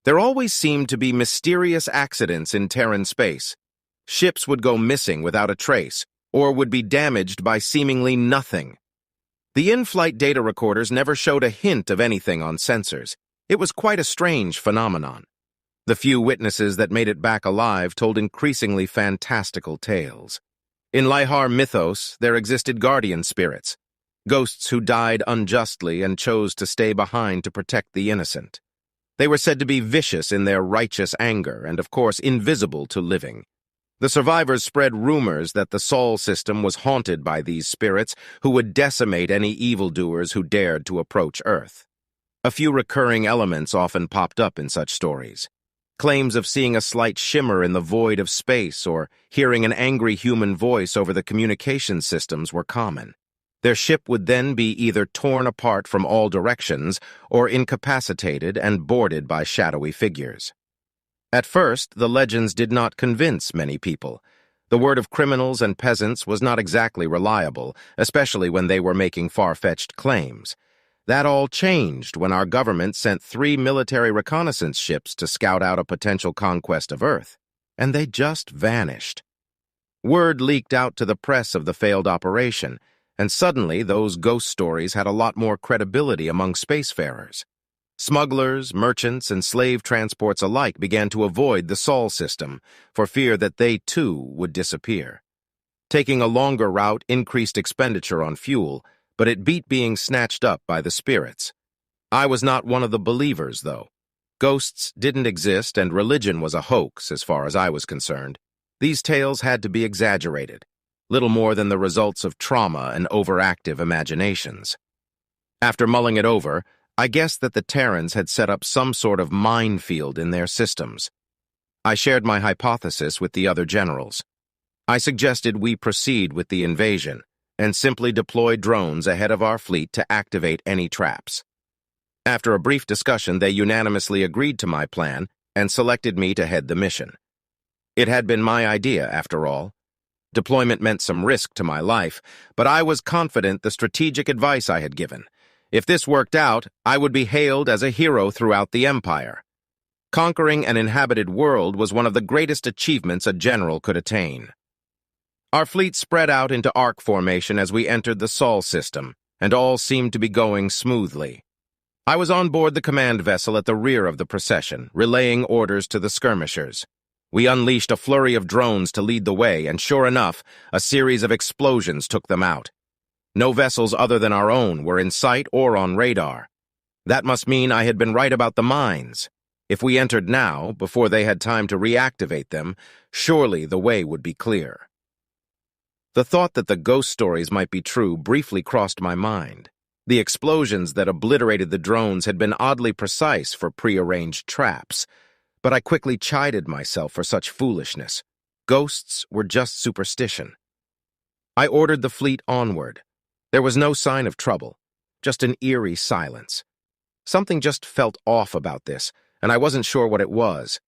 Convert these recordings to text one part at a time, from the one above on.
There always seemed to be mysterious accidents in Terran space. Ships would go missing without a trace, or would be damaged by seemingly nothing. The in-flight data recorders never showed a hint of anything on sensors. It was quite a strange phenomenon. The few witnesses that made it back alive told increasingly fantastical tales. In Lihar mythos, there existed guardian spirits, ghosts who died unjustly and chose to stay behind to protect the innocent. They were said to be vicious in their righteous anger and, of course, invisible to living. The survivors spread rumors that the Sol system was haunted by these spirits who would decimate any evildoers who dared to approach Earth. A few recurring elements often popped up in such stories. Claims of seeing a slight shimmer in the void of space or hearing an angry human voice over the communication systems were common. Their ship would then be either torn apart from all directions or incapacitated and boarded by shadowy figures. At first, the legends did not convince many people. The word of criminals and peasants was not exactly reliable, especially when they were making far-fetched claims. That all changed when our government sent 3 military reconnaissance ships to scout out a potential conquest of Earth, and they just vanished. Word leaked out to the press of the failed operation, and suddenly those ghost stories had a lot more credibility among spacefarers. Smugglers, merchants, and slave transports alike began to avoid the Sol system for fear that they, too, would disappear. Taking a longer route increased expenditure on fuel, but it beat being snatched up by the spirits. I was not one of the believers, though. Ghosts didn't exist, and religion was a hoax, as far as I was concerned. These tales had to be exaggerated, little more than the results of trauma and overactive imaginations. After mulling it over, I guessed that the Terrans had set up some sort of minefield in their systems. I shared my hypothesis with the other generals. I suggested we proceed with the invasion and simply deploy drones ahead of our fleet to activate any traps. After a brief discussion, they unanimously agreed to my plan and selected me to head the mission. It had been my idea, after all. Deployment meant some risk to my life, but I was confident the strategic advice I had given. If this worked out, I would be hailed as a hero throughout the Empire. Conquering an inhabited world was one of the greatest achievements a general could attain. Our fleet spread out into arc formation as we entered the Sol system, and all seemed to be going smoothly. I was on board the command vessel at the rear of the procession, relaying orders to the skirmishers. We unleashed a flurry of drones to lead the way, and sure enough, a series of explosions took them out. No vessels other than our own were in sight or on radar. That must mean I had been right about the mines. If we entered now, before they had time to reactivate them, surely the way would be clear. The thought that the ghost stories might be true briefly crossed my mind. The explosions that obliterated the drones had been oddly precise for prearranged traps, but I quickly chided myself for such foolishness. Ghosts were just superstition. I ordered the fleet onward. There was no sign of trouble, just an eerie silence. Something just felt off about this, and I wasn't sure what it was.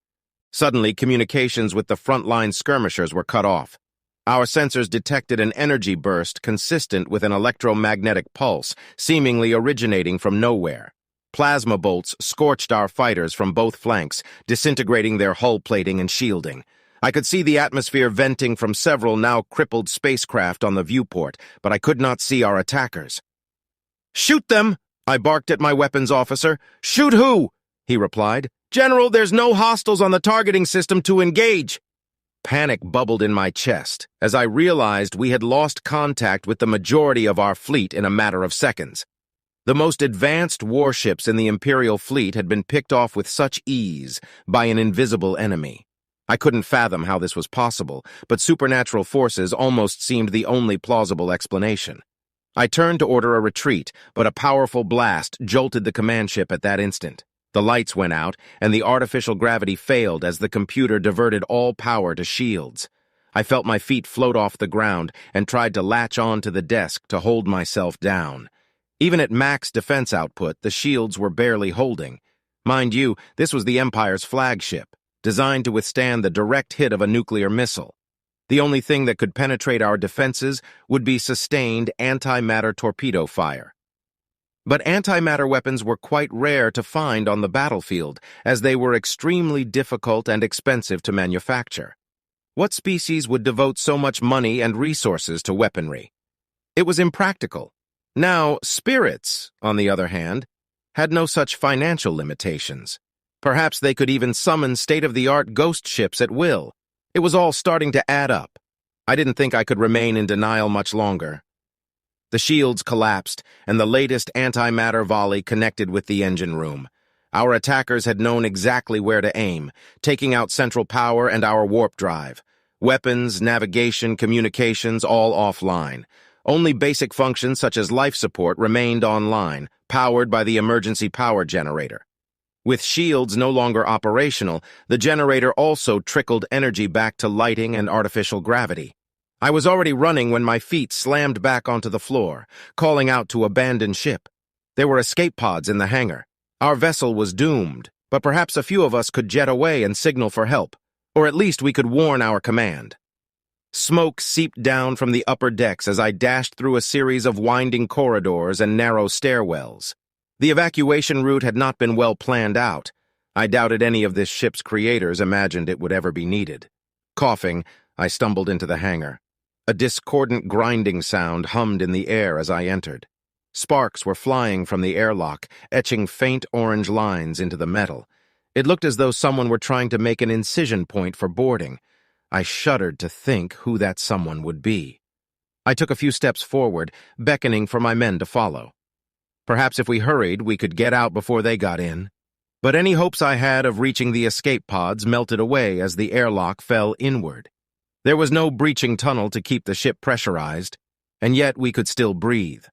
Suddenly, communications with the frontline skirmishers were cut off. Our sensors detected an energy burst consistent with an electromagnetic pulse, seemingly originating from nowhere. Plasma bolts scorched our fighters from both flanks, disintegrating their hull plating and shielding. I could see the atmosphere venting from several now crippled spacecraft on the viewport, but I could not see our attackers. "Shoot them!" I barked at my weapons officer. "Shoot who?" he replied. "General, there's no hostiles on the targeting system to engage." Panic bubbled in my chest as I realized we had lost contact with the majority of our fleet in a matter of seconds. The most advanced warships in the Imperial fleet had been picked off with such ease by an invisible enemy. I couldn't fathom how this was possible, but supernatural forces almost seemed the only plausible explanation. I turned to order a retreat, but a powerful blast jolted the command ship at that instant. The lights went out, and the artificial gravity failed as the computer diverted all power to shields. I felt my feet float off the ground and tried to latch on to the desk to hold myself down. Even at max defense output, the shields were barely holding. Mind you, this was the Empire's flagship, designed to withstand the direct hit of a nuclear missile. The only thing that could penetrate our defenses would be sustained antimatter torpedo fire. But antimatter weapons were quite rare to find on the battlefield, as they were extremely difficult and expensive to manufacture. What species would devote so much money and resources to weaponry? It was impractical. Now, spirits, on the other hand, had no such financial limitations. Perhaps they could even summon state-of-the-art ghost ships at will. It was all starting to add up. I didn't think I could remain in denial much longer. The shields collapsed, and the latest antimatter volley connected with the engine room. Our attackers had known exactly where to aim, taking out central power and our warp drive. Weapons, navigation, communications, all offline. Only basic functions such as life support remained online, powered by the emergency power generator. With shields no longer operational, the generator also trickled energy back to lighting and artificial gravity. I was already running when my feet slammed back onto the floor, calling out to abandon ship. There were escape pods in the hangar. Our vessel was doomed, but perhaps a few of us could jet away and signal for help, or at least we could warn our command. Smoke seeped down from the upper decks as I dashed through a series of winding corridors and narrow stairwells. The evacuation route had not been well planned out. I doubted any of this ship's creators imagined it would ever be needed. Coughing, I stumbled into the hangar. A discordant grinding sound hummed in the air as I entered. Sparks were flying from the airlock, etching faint orange lines into the metal. It looked as though someone were trying to make an incision point for boarding. I shuddered to think who that someone would be. I took a few steps forward, beckoning for my men to follow. Perhaps if we hurried, we could get out before they got in. But any hopes I had of reaching the escape pods melted away as the airlock fell inward. There was no breaching tunnel to keep the ship pressurized, and yet we could still breathe.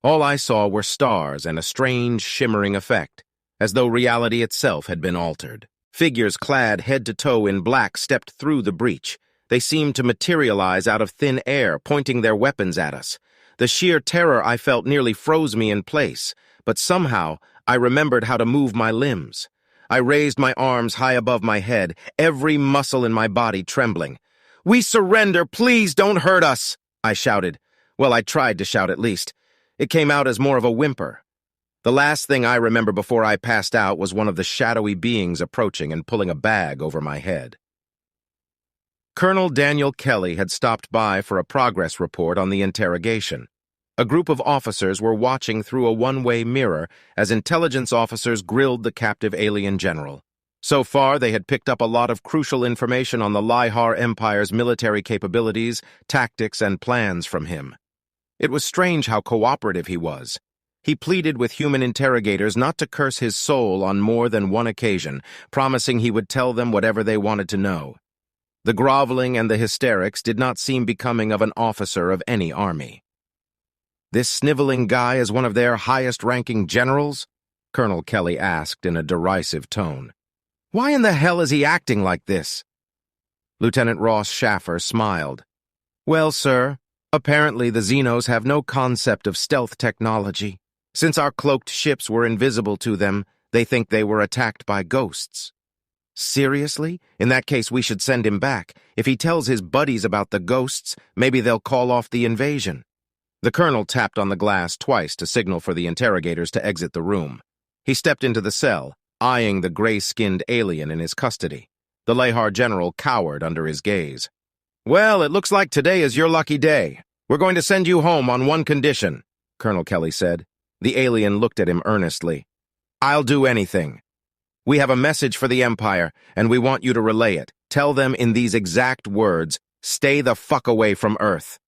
All I saw were stars and a strange, shimmering effect, as though reality itself had been altered. Figures clad head to toe in black stepped through the breach. They seemed to materialize out of thin air, pointing their weapons at us. The sheer terror I felt nearly froze me in place, but somehow I remembered how to move my limbs. I raised my arms high above my head, every muscle in my body trembling. "We surrender! Please don't hurt us!" I shouted. Well, I tried to shout at least. It came out as more of a whimper. The last thing I remember before I passed out was one of the shadowy beings approaching and pulling a bag over my head. Colonel Daniel Kelly had stopped by for a progress report on the interrogation. A group of officers were watching through a one-way mirror as intelligence officers grilled the captive alien general. So far, they had picked up a lot of crucial information on the Lihar Empire's military capabilities, tactics, and plans from him. It was strange how cooperative he was. He pleaded with human interrogators not to curse his soul on more than one occasion, promising he would tell them whatever they wanted to know. The groveling and the hysterics did not seem becoming of an officer of any army. "This sniveling guy is one of their highest-ranking generals?" Colonel Kelly asked in a derisive tone. "Why in the hell is he acting like this?" Lieutenant Ross Schaffer smiled. "Well, sir, apparently the Xenos have no concept of stealth technology. Since our cloaked ships were invisible to them, they think they were attacked by ghosts." "Seriously? In that case, we should send him back. If he tells his buddies about the ghosts, maybe they'll call off the invasion." The colonel tapped on the glass twice to signal for the interrogators to exit the room. He stepped into the cell, eyeing the gray-skinned alien in his custody. The Lihar general cowered under his gaze. "Well, it looks like today is your lucky day. We're going to send you home on one condition," Colonel Kelly said. The alien looked at him earnestly. "I'll do anything. We have a message for the Empire, and we want you to relay it. Tell them in these exact words, 'Stay the fuck away from Earth.'"